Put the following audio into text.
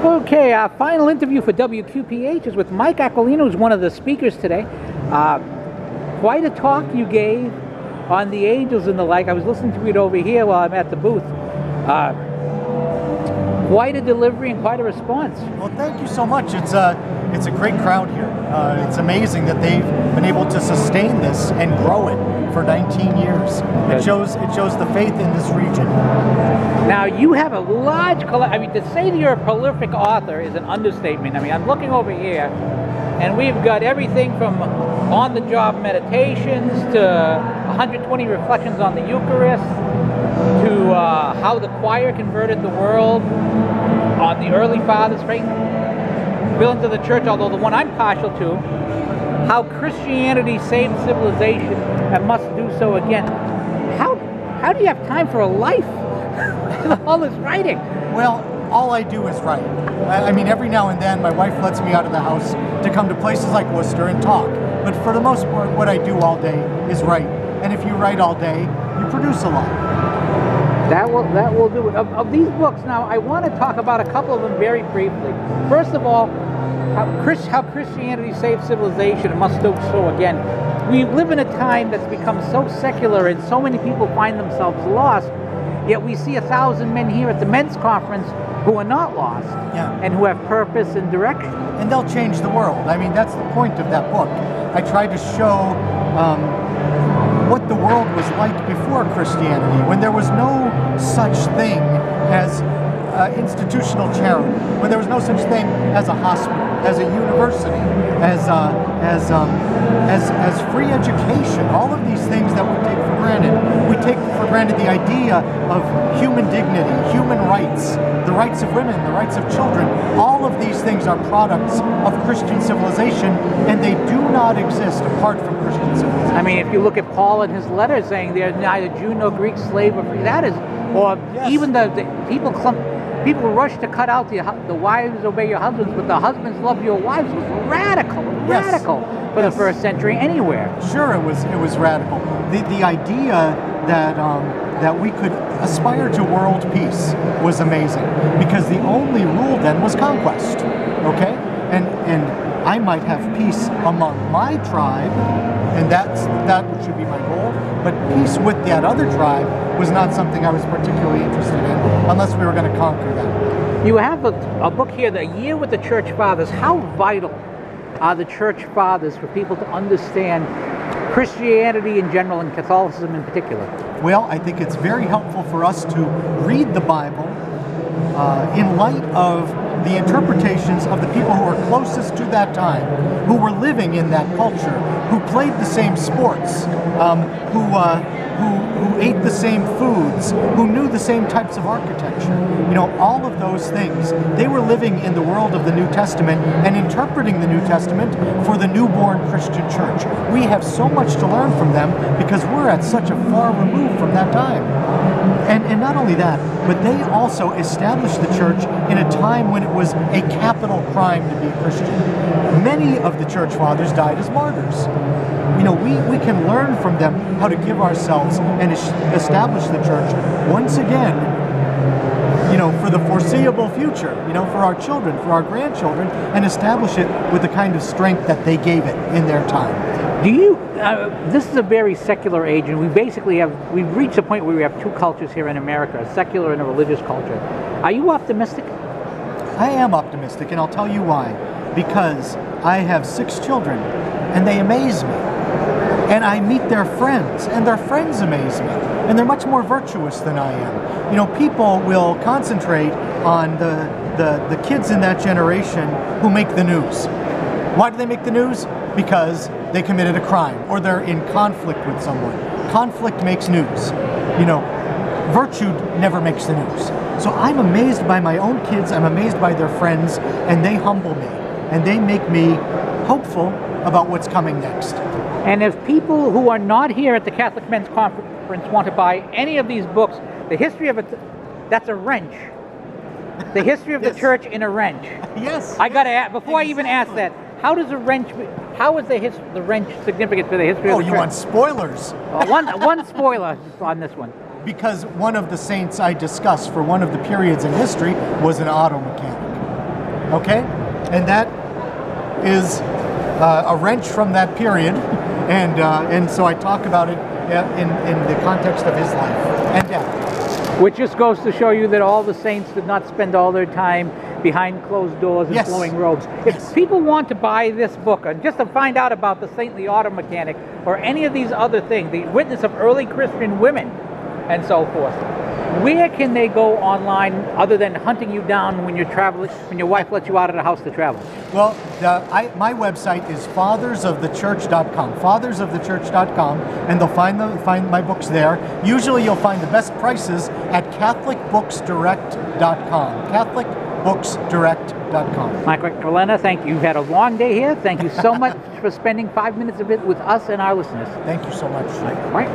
Okay, our final interview for WQPH is with Mike Aquilina, who's one of the speakers today. Quite a talk you gave on the angels and the like. I was listening to it over here while I'm at the booth. Quite a delivery and quite a response. Well, thank you so much. It's a great crowd here. It's amazing that they've been able to sustain this and grow it for 19 years. It shows the faith in this region. Now, you have a large collection. I mean, to say that you're a prolific author is an understatement. I mean, I'm looking over here, and we've got everything from on-the-job meditations to 120 reflections on the Eucharist to how the choir converted the world on the early fathers' faith, villains of the church, although the one I'm partial to, how Christianity saved civilization and must do so again. How do you have time for a life with all this writing? Well, all I do is write. I mean, every now and then my wife lets me out of the house to come to places like Worcester and talk. But for the most part, what I do all day is write. And if you write all day, you produce a lot. That will do it. Of these books, now, I want to talk about a couple of them very briefly. First of all, how Christianity saved civilization and must do so again. We live in a time that's become so secular and so many people find themselves lost, yet we see 1,000 men here at the men's conference who are not lost and who have purpose and direction. And they'll change the world. I mean, that's the point of that book. I tried to show what the world was like before Christianity, when there was no such thing as institutional charity, when there was no such thing as a hospital, as a university, as free education. All of these things that we take for granted. We take for granted the idea of human dignity, human rights, the rights of women, the rights of children. All of these things are products of Christian civilization, and they do not exist apart from Christian civilization. I mean, if you look at Paul in his letter saying there's neither Jew nor Greek, slave or free, that is, or even the people rush to cut out the wives obey your husbands, but the husbands love your wives was radical for the first century anywhere. Sure, it was radical. The idea that we could aspire to world peace was amazing, because the only rule then was conquest. Okay, and I might have peace among my tribe, and that should be my goal. But peace with that other tribe was not something I was particularly interested in, unless we were going to conquer them. You have a book here, The Year with the Church Fathers. How vital are the Church Fathers for people to understand Christianity in general and Catholicism in particular? Well, I think it's very helpful for us to read the Bible in light of the interpretations of the people who were closest to that time, who were living in that culture, who played the same sports, who ate the same foods, who knew the same types of architecture. You know, all of those things. They were living in the world of the New Testament and interpreting the New Testament for the newborn Christian church. We have so much to learn from them because we're at such a far remove from that time. And not only that, but they also established the church in a time when it was a capital crime to be a Christian. Many of the church fathers died as martyrs. You know, we can learn from them how to give ourselves and establish the church once again, you know, for the foreseeable future, you know, for our children, for our grandchildren, and establish it with the kind of strength that they gave it in their time. Do you, this is a very secular age, and we've reached a point where we have two cultures here in America, a secular and a religious culture. Are you optimistic? I am optimistic, and I'll tell you why. Because I have 6 children, and they amaze me. And I meet their friends, and their friends amaze me. And they're much more virtuous than I am. You know, people will concentrate on the kids in that generation who make the news. Why do they make the news? Because they committed a crime, or they're in conflict with someone. Conflict makes news. You know, virtue never makes the news. So I'm amazed by my own kids, I'm amazed by their friends, and they humble me. And they make me hopeful about what's coming next. And if people who are not here at the Catholic Men's Conference want to buy any of these books, the history of it, that's a wrench. The history of the church in a wrench. Yes. I got to ask, before I even ask that, how is the wrench significant for the history of the church? Oh, you want spoilers? One spoiler on this one. Because one of the saints I discussed for one of the periods in history was an auto mechanic. Okay, and that is a wrench from that period, and so I talk about it in the context of his life and death. Which just goes to show you that all the saints did not spend all their time behind closed doors and Yes. flowing robes. If people want to buy this book, and just to find out about the saintly auto mechanic or any of these other things, the witness of early Christian women and so forth, where can they go online other than hunting you down when you're traveling, when your wife lets you out of the house to travel? Well, my website is fathersofthechurch.com, fathersofthechurch.com, and they'll find my books there. Usually you'll find the best prices at catholicbooksdirect.com, catholicbooksdirect.com. Mike Aquilina, thank you. You've had a long day here. Thank you so much for spending 5 minutes of it with us and our listeners. Thank you so much. All right.